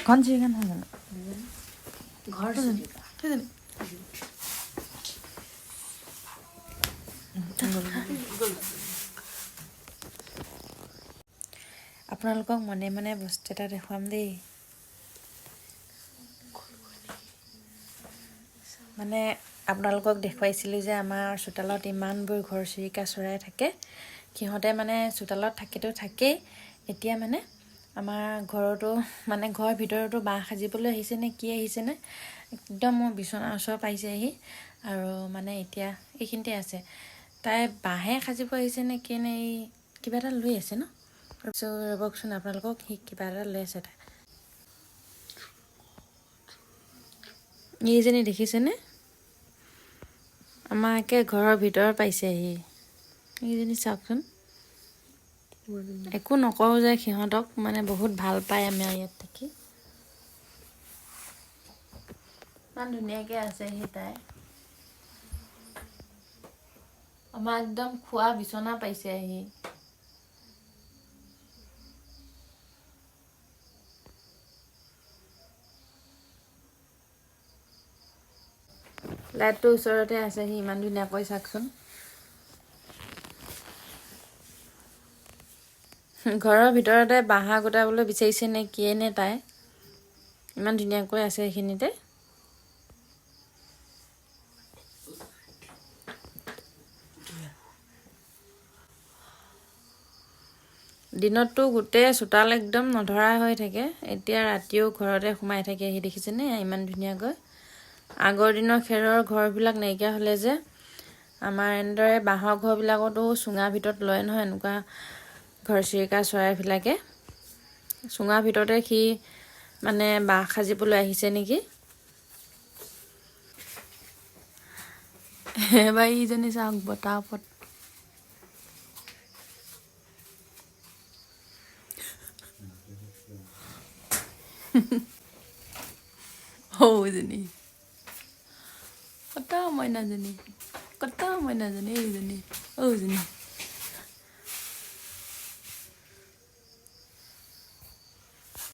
ঘন চিৰিকা নহয় জানো ঘৰ চিৰিকা সেইজনী আপোনালোকক মনে মনে বস্তু এটা দেখুৱাম দেই মানে আপোনালোকক দেখুৱাইছিলোঁ যে আমাৰ চোতালত ইমানবোৰ ঘৰচিৰিকা চৰাই থাকে সিহঁতে মানে চোতালত থাকেতো থাকেই এতিয়া মানে আমাৰ ঘৰতো মানে ঘৰৰ ভিতৰতো বাঁহ সাজিবলৈ আহিছে নে কি আহিছে নে একদম মোৰ বিচনাৰ ওচৰ পাইছেহি আৰু মানে এতিয়া এইখিনিতে আছে তাই বাঁহে সাজিব আহিছে নে কি নে এই কিবা এটা লৈ আছে ন তাৰপিছত ৰ'বকচোন আপোনালোকক সি কিবা এটা লৈ আছে তাই এইজনী দেখিছেনে আমাৰ একে ঘৰৰ ভিতৰত পাইছেহি এইজনী চাওকচোন একো নকওঁ যে সিহঁতক মানে বহুত ভাল পায় আমাৰ ইয়াত থাকি ইমান ধুনীয়াকৈ আছেহি তাই আমাৰ একদম খোৱা বিচনা পাইছেহি লাইটটোৰ ওচৰতে আছেহি ইমান ধুনীয়াকৈ চাওকচোন ঘৰৰ ভিতৰতে বাঁহ গোটাবলৈ বিচাৰিছে নে কিয়ে নে তাই ইমান ধুনীয়াকৈ আছে এইখিনিতে দিনততো গোটেই চোতাল একদম নধৰা হৈ থাকে এতিয়া ৰাতিও ঘৰতে সোমাই থাকে আহি দেখিছেনে ইমান ধুনীয়াকৈ আগৰ দিনৰ খেৰৰ ঘৰবিলাক নাইকিয়া হ'লে যে আমাৰ এনেদৰে বাঁহৰ ঘৰবিলাকতো চুঙাৰ ভিতৰত লয় নহয় এনেকুৱা ঘৰচিৰিকা চৰাইবিলাকে চুঙাৰ ভিতৰতে সি মানে বাঁহ সাজিবলৈ আহিছে নেকি এবাৰ ইজনী চাওক বতাহ ওপৰত এইজনী কত মইনাজনী এইজনী